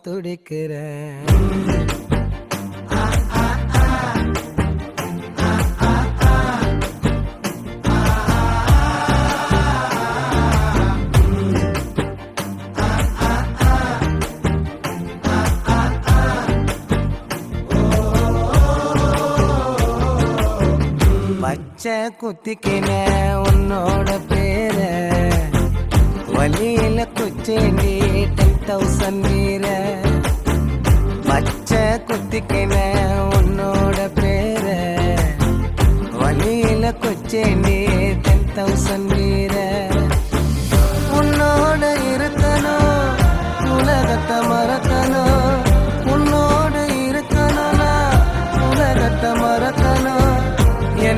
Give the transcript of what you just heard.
துடிக்கிறேன். பச்சை குத்திக்கின உன்னோட பேர வலியில குச்சேண்டி 10,000 வீர. பச்சை குத்திக்கின உன்னோட பேர வலியில குச்சேண்டி 10,000 வீர.